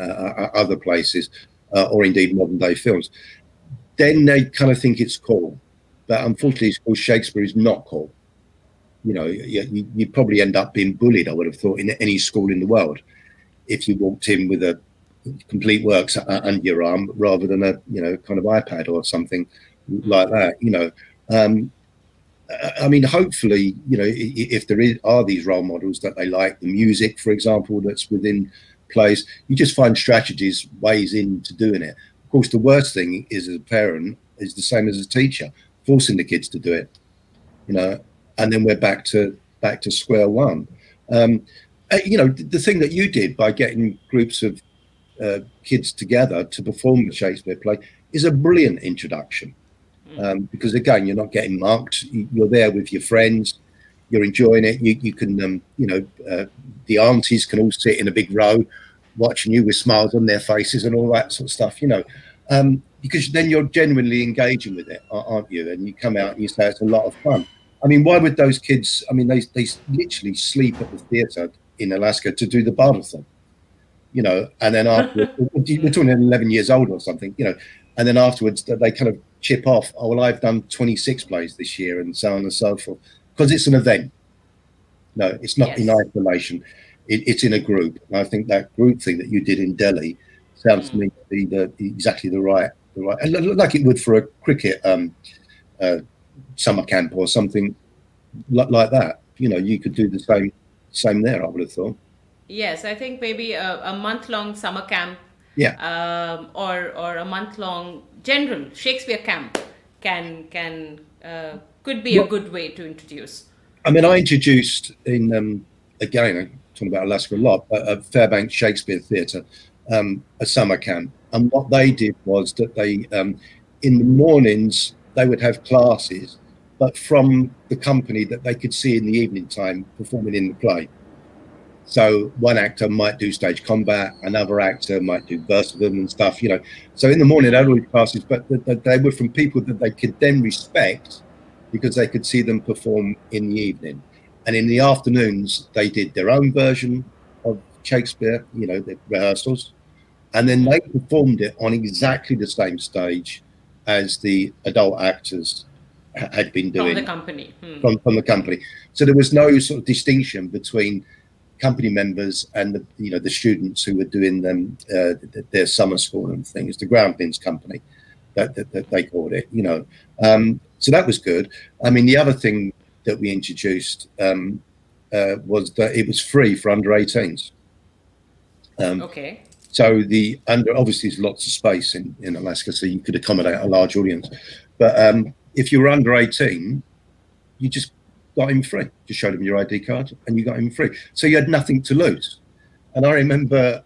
other places, or indeed modern day films, then they kind of think it's cool. But unfortunately, it's called Shakespeare is not cool. You probably end up being bullied, I would have thought, in any school in the world if you walked in with a complete works under your arm rather than a kind of iPad or something like that. I mean, hopefully, if there are these role models that they like, the music, for example, that's within plays, you just find strategies, ways into doing it. Of course, the worst thing is, as a parent, is the same as a teacher, forcing the kids to do it. And then we're back to square one. The thing that you did by getting groups of kids together to perform the Shakespeare play is a brilliant introduction, because again, you're not getting marked. You're there with your friends, you're enjoying it. You can the aunties can all sit in a big row watching you with smiles on their faces and all that sort of stuff, because then you're genuinely engaging with it, aren't you? And you come out and you say it's a lot of fun. I mean, why would those kids, I mean, they literally sleep at the theatre in Alaska to do the Bardathon. And then afterwards, we're talking 11 years old or something, and then afterwards they kind of chip off, oh, well, I've done 26 plays this year and so on and so forth, because it's an event. No, it's not in isolation. It's in a group. And I think that group thing that you did in Delhi sounds to me to be exactly the right, and like it would for a cricket summer camp or something like that. You could do the same there, I would have thought. Yes, I think maybe a month-long summer camp, or a month-long general Shakespeare camp could be a good way to introduce. I mean, I introduced again, I'm talking about Alaska a lot, at Fairbanks Shakespeare Theatre, a summer camp, and what they did was that they, in the mornings, they would have classes, but from the company that they could see in the evening time performing in the play. So one actor might do stage combat, another actor might do Versailles and stuff, So in the morning, they had all these classes, but they were from people that they could then respect because they could see them perform in the evening. And in the afternoons, they did their own version of Shakespeare, the rehearsals. And then they performed it on exactly the same stage as the adult actors had been doing. From the company. From the company. So there was no sort of distinction between company members and the students who were doing their summer school and things, the Groundlings Company, that they called it. So that was good. I mean, the other thing that we introduced was that it was free for under 18s. Okay. So obviously there's lots of space in Alaska, so you could accommodate a large audience. But if you were under 18, you just got in free. Just showed them your ID card and you got in free. So you had nothing to lose. And I remember,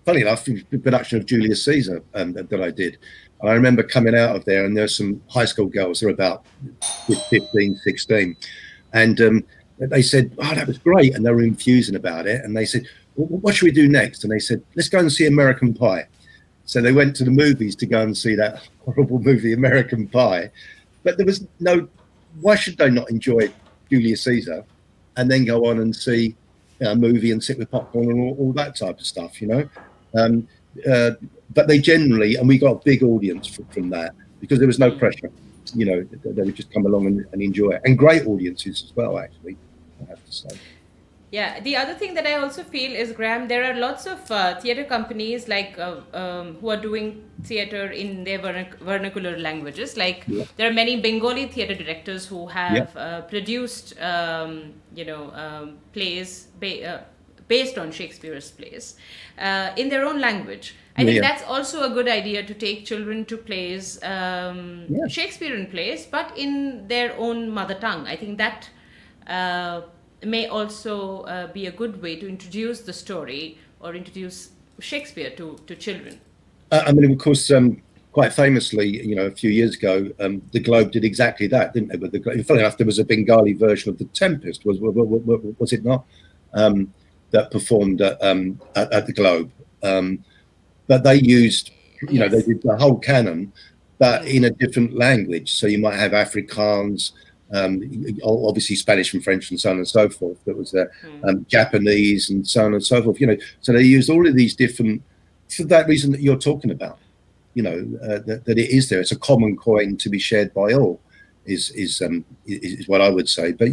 funny enough, the production of Julius Caesar that I did. I remember coming out of there, and there's some high school girls, they're about 15, 16. And they said, oh, that was great. And they were infusing about it. And they said, well, what should we do next? And they said, let's go and see American Pie. So they went to the movies to go and see that horrible movie, American Pie. But there was why should they not enjoy Julius Caesar and then go on and see a movie and sit with popcorn and all that type of stuff, but they generally, and we got a big audience from that because there was no pressure, they would just come along and enjoy it, and great audiences as well, actually, I have to say. Yeah, the other thing that I also feel is, Graham, there are lots of theatre companies who are doing theatre in their vernacular languages. There are many Bengali theatre directors who have produced, plays based on Shakespeare's plays in their own language. I think that's also a good idea, to take children to plays, Shakespearean plays, but in their own mother tongue. I think that may also be a good way to introduce the story or introduce Shakespeare to children. I mean, of course, quite famously, a few years ago, the Globe did exactly that, didn't they? Funny enough, there was a Bengali version of The Tempest, was it not? That performed at the Globe. But they used, they did the whole canon, but in a different language. So you might have Afrikaans, obviously Spanish and French and so on and so forth. There was Japanese and so on and so forth. So they used all of these different, for that reason that you're talking about. That it is there. It's a common coin to be shared by all. Is what I would say. But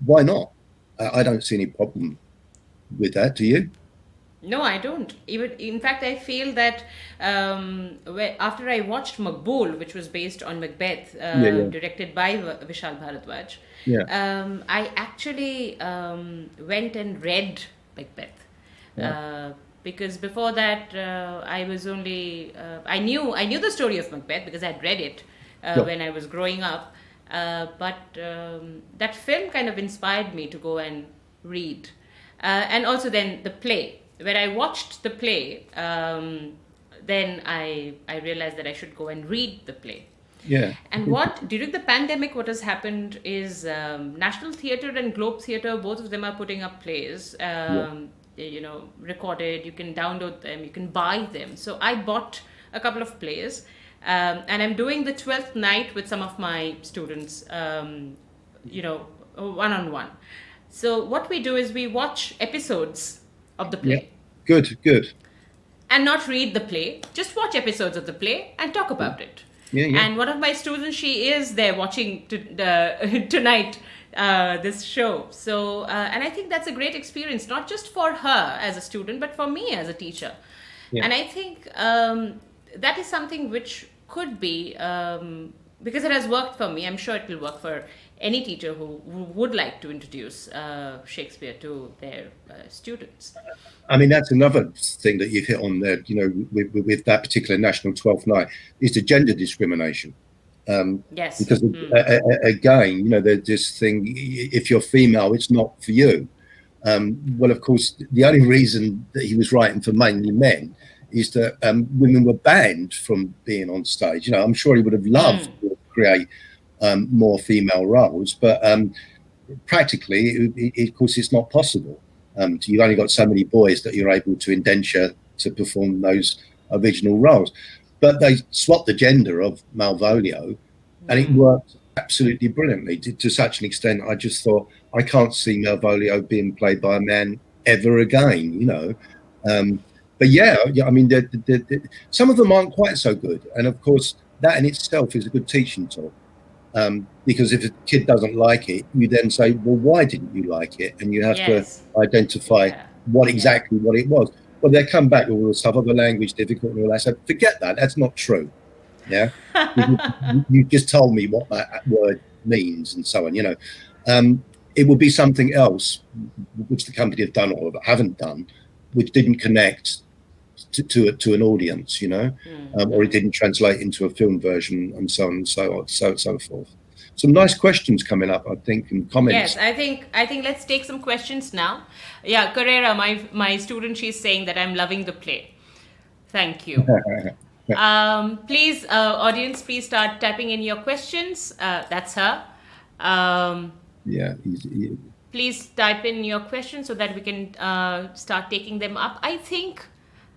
why not? I don't see any problem with that. Do you? No, I don't. In fact, I feel that after I watched Maqbool, which was based on Macbeth, directed by Vishal Bharadwaj, I actually went and read Macbeth. Because before that, I was only I knew the story of Macbeth because I had read it when I was growing up. But that film kind of inspired me to go and read, and also then the play. When I watched the play, then I realized that I should go and read the play. Yeah. And during the pandemic, what has happened is National Theatre and Globe Theatre, both of them are putting up plays, recorded. You can download them, you can buy them. So I bought a couple of plays, and I'm doing the 12th night with some of my students, one-on-one. So what we do is we watch episodes of the play. Yeah. Good. And not read the play, just watch episodes of the play and talk about it. Yeah. And one of my students, she is there watching tonight this show. So, and I think that's a great experience, not just for her as a student, but for me as a teacher. Yeah. And I think that is something which could be, because it has worked for me, I'm sure it will work for any teacher who would like to introduce Shakespeare to their students. I mean, that's another thing that you've hit on there, with that particular National 12th Night, is the gender discrimination. Yes. Because again, there's this thing, if you're female, it's not for you. Well, of course, the only reason that he was writing for mainly men is that women were banned from being on stage. I'm sure he would have loved to create more female roles, but practically, of course, it's not possible. You've only got so many boys that you're able to indenture to perform those original roles. But they swapped the gender of Malvolio, and it worked absolutely brilliantly, to such an extent I just thought, I can't see Malvolio being played by a man ever again, But I mean, some of them aren't quite so good. And of course, that in itself is a good teaching tool. Because if a kid doesn't like it, you then say, well, why didn't you like it? And you have to identify what exactly what it was. Well, they come back with all the stuff of the language difficult and all that. So forget that. That's not true. Yeah. You just told me what that word means and so on, you know. It would be something else, which the company have done or haven't done, which didn't connect to an audience, you know, or it didn't translate into a film version and so on and so on, so forth. Some nice questions coming up, I think, and comments. Yes, I think let's take some questions now. Yeah, Carrera, my student, she's saying that I'm loving the play. Thank you. Please, audience, please start typing in your questions. That's her. Please type in your questions so that we can start taking them up. I think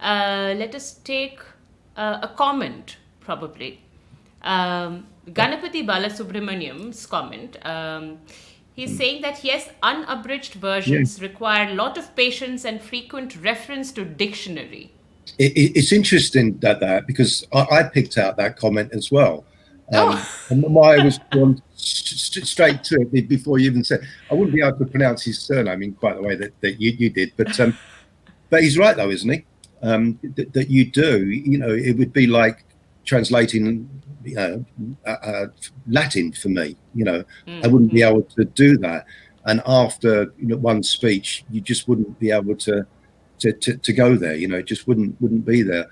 let us take a comment, probably. Ganapati Balasubramaniam's comment. He's saying that, yes, unabridged versions require a lot of patience and frequent reference to dictionary. It's interesting that because I picked out that comment as well. And Maya was gone straight to it before you even said. I wouldn't be able to pronounce his surname in quite the way that you did, but he's right though, isn't he? That you do, you know, it would be like translating, you know, Latin for me. You know, I wouldn't be able to do that, and after, you know, one speech, you just wouldn't be able to go there. You know, it just wouldn't be there.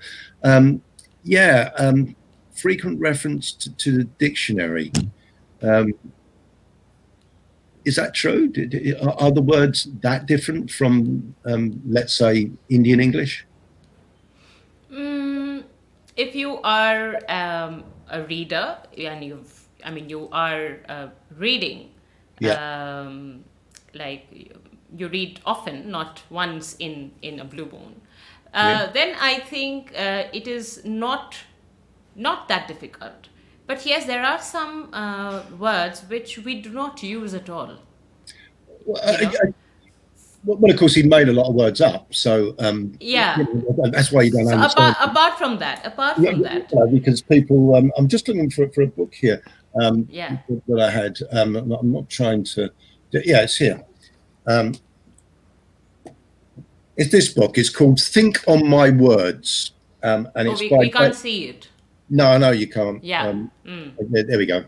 Frequent reference to the dictionary. Is that true? Are the words that different from, let's say, Indian English? If you are a reader and you are reading, like you read often, not once in a blue moon, then I think it is not that difficult. But yes, there are some words which we do not use at all. Well, of course, he made a lot of words up, so you know, that's why you don't understand. Apart from that, because people, I'm just looking for a book here that I had. I'm not trying to. Yeah, it's here. It's this book. It's called "Think on My Words," and it's we can't see it. No, you can't. Yeah. There we go.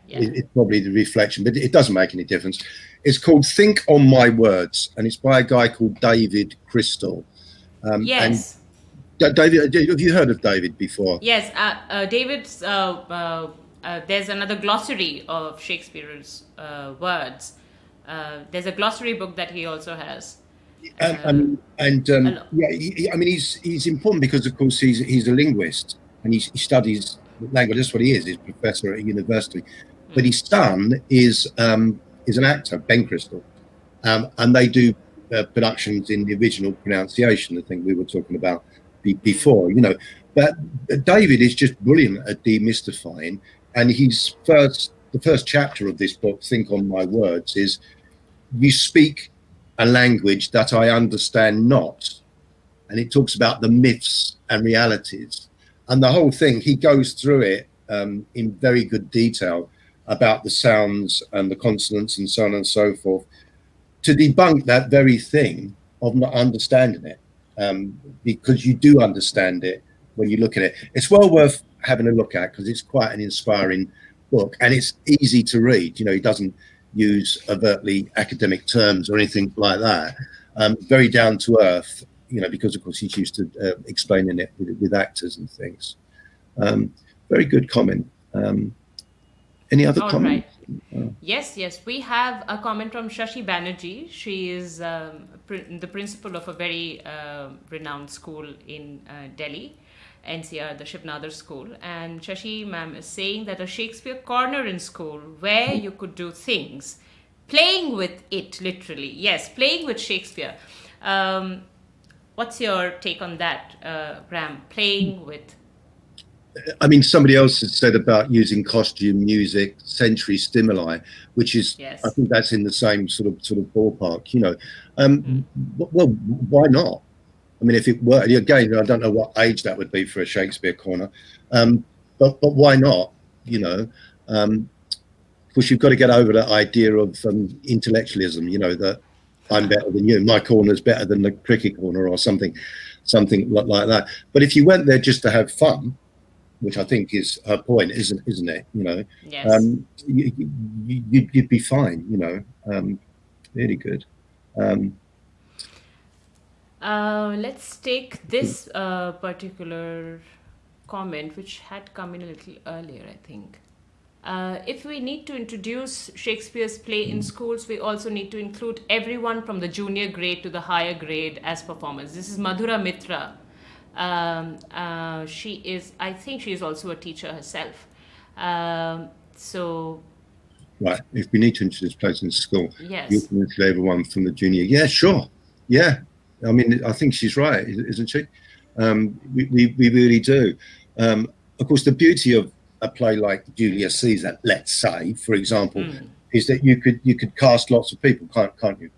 It's probably the reflection, but it doesn't make any difference. It's called "Think on My Words," and it's by a guy called David Crystal. Yes. And David, have you heard of David before? Yes, David's. There's another glossary of Shakespeare's words. There's a glossary book that he also has. He's important because, of course, he's a linguist and he studies language. That's what he is. He's a professor at a university. But his son is an actor, Ben Crystal, and they do productions in the original pronunciation. I think we were talking about before, you know. But David is just brilliant at demystifying, and the first chapter of this book, "Think on My Words," is you speak a language that I understand not, and it talks about the myths and realities, and the whole thing. He goes through it in very good detail about the sounds and the consonants and so on and so forth, to debunk that very thing of not understanding it, because you do understand it when you look at it. It's well worth having a look at because it's quite an inspiring book and it's easy to read. You know, he doesn't use overtly academic terms or anything like that. Very down to earth, you know, because of course he's used to explaining it with actors and things. Very good comment. Any other comments? Right. Yes. We have a comment from Shashi Banerjee. She is the principal of a very renowned school in Delhi, NCR, the Shivnadar School. And Shashi ma'am is saying that a Shakespeare corner in school where you could do things, playing with it, literally. Yes, playing with Shakespeare. What's your take on that, Ram? Playing with. I mean, somebody else has said about using costume, music, sensory stimuli, which is, I think that's in the same sort of ballpark, you know. Well, why not? I mean, if it were, again, I don't know what age that would be for a Shakespeare corner, but why not? You know, Of course, you've got to get over that idea of intellectualism, you know, that I'm better than you, my corner's better than the cricket corner or something like that. But if you went there just to have fun, which I think is her point, isn't it? You know, Yes. You'd be fine, you know, really good. Let's take this particular comment, which had come in a little earlier, I think. If we need to introduce Shakespeare's play in schools, we also need to include everyone from the junior grade to the higher grade as performers. This is Madhura Mitra. She is, I think she is also a teacher herself. So... Right, if we need to introduce plays in school, yes, you can include everyone from the junior. Yeah, sure. Yeah, I mean, I think she's right, isn't she? We really do. Of course, the beauty of a play like Julius Caesar, let's say, for example, is that you could cast lots of people, can't you?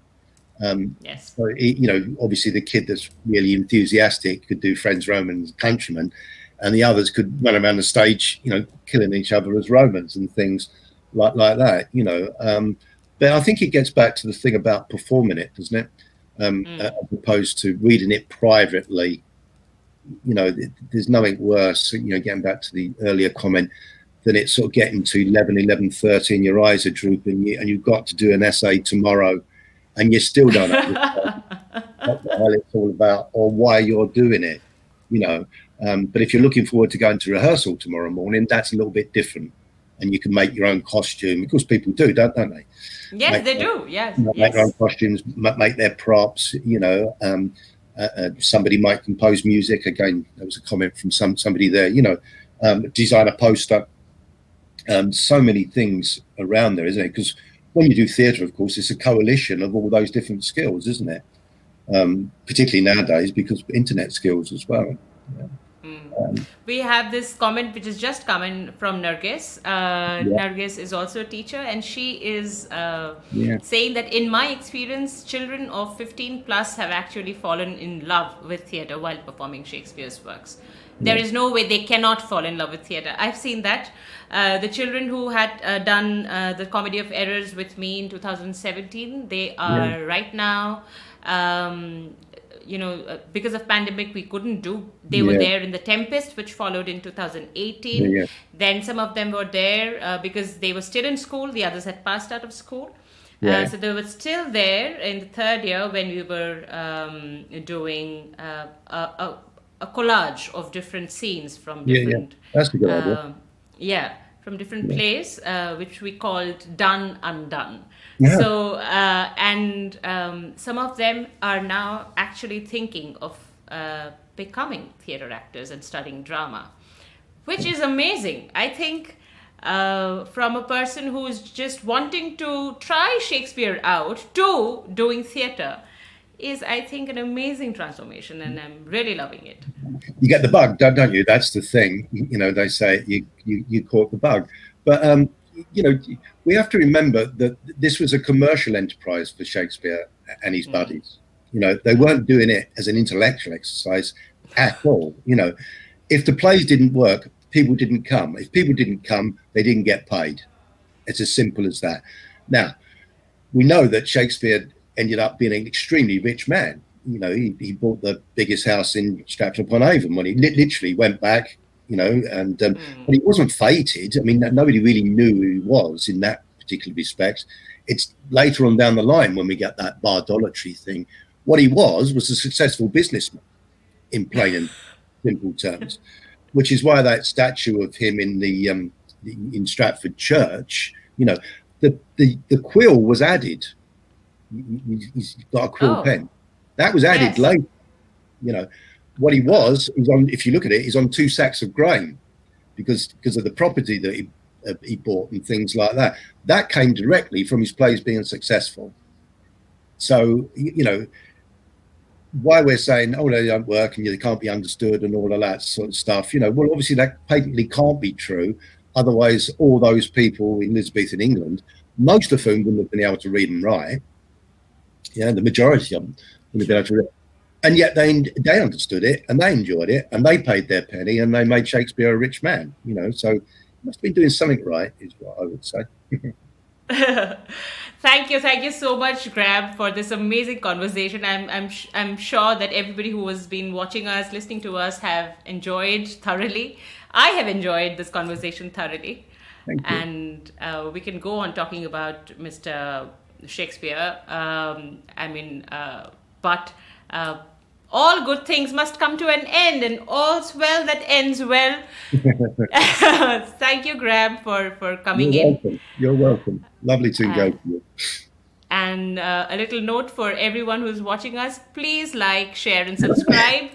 Yes. So, you know, obviously the kid that's really enthusiastic could do Friends, Romans, Countrymen, and the others could run around the stage, you know, killing each other as Romans and things like that, you know. But I think it gets back to the thing about performing it, doesn't it? As opposed to reading it privately. You know, there's nothing worse, you know, getting back to the earlier comment, than it's sort of getting to 11, 13, your eyes are drooping, and you've got to do an essay tomorrow, and you still don't understand what the hell it's all about or why you're doing it, you know. But if you're looking forward to going to rehearsal tomorrow morning, that's a little bit different, and you can make your own costume. Of course, people do, don't they? Yes, they do. Yes, make their own costumes, make their props, you know. Somebody might compose music. Again, there was a comment from somebody there, you know, design a poster. So many things around there, isn't it? Because when you do theatre, of course, it's a coalition of all those different skills, isn't it? Particularly nowadays, because of internet skills as well. Yeah. We have this comment which is just coming from Nargis. Nargis is also a teacher, and she is saying that in my experience, children of 15 plus have actually fallen in love with theatre while performing Shakespeare's works. There is no way they cannot fall in love with theatre. I've seen that. The children who had done the Comedy of Errors with me in 2017, they are right now... you know, because of pandemic, we couldn't do. They were there in The Tempest, which followed in 2018. Then some of them were there because they were still in school. The others had passed out of school. So they were still there in the third year when we were doing a collage of different scenes from different... That's a good idea. From different plays, which we called Done Undone. Yeah. So, and some of them are now actually thinking of becoming theatre actors and studying drama, which is amazing. I think from a person who is just wanting to try Shakespeare out to doing theatre is, I think, an amazing transformation, and I'm really loving it. You get the bug, don't you? That's the thing. You know, they say you caught the bug. But, you know, we have to remember that this was a commercial enterprise for Shakespeare and his buddies. You know, they weren't doing it as an intellectual exercise at all. You know, if the plays didn't work, people didn't come. If people didn't come, they didn't get paid. It's as simple as that. Now, we know that Shakespeare ended up being an extremely rich man. You know, he bought the biggest house in Stratford-upon-Avon when he literally went back, you know, and but he wasn't fated. I mean, nobody really knew who he was in that particular respect. It's later on down the line when we get that bardolatry thing. What he was a successful businessman, in plain and simple terms, which is why that statue of him in the in Stratford Church, you know, the quill was added. He's got a quill pen. That was added later. You know, what he was on, if you look at it, he's on 2 sacks of grain because of the property that he bought and things like that. That came directly from his plays being successful. So, you know, why we're saying, oh, they don't work and they can't be understood and all of that sort of stuff, you know, well, obviously that patently can't be true. Otherwise, all those people in Elizabethan England, most of whom wouldn't have been able to read and write. Yeah, the majority of them wouldn't have been able to read. And yet they understood it and they enjoyed it and they paid their penny and they made Shakespeare a rich man, you know. So Must be doing something right, is what I would say. Thank you so much, Graham, for this amazing conversation. I'm sure that everybody who has been watching us, listening to us, have enjoyed thoroughly. I have enjoyed this conversation thoroughly. Thank you. And we can go on talking about Mr. Shakespeare. But all good things must come to an end, and all's well that ends well. Thank you, Graham, for coming You're in. welcome. You're welcome. Lovely to engage with you. And a little note for everyone who's watching us, please like, share, and subscribe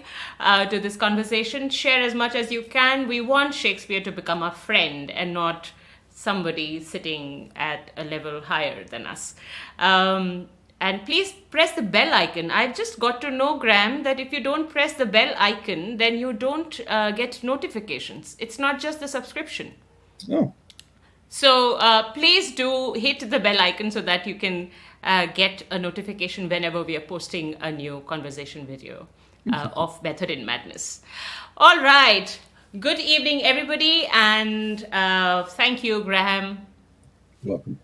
to this conversation. Share as much as you can. We want Shakespeare to become a friend and not somebody sitting at a level higher than us. And please press the bell icon. I've just got to know, Graham, that if you don't press the bell icon, then you don't get notifications. It's not just the subscription. Oh. So please do hit the bell icon so that you can get a notification whenever we are posting a new conversation video of Method in Madness. All right. Good evening, everybody. And thank you, Graham. Welcome.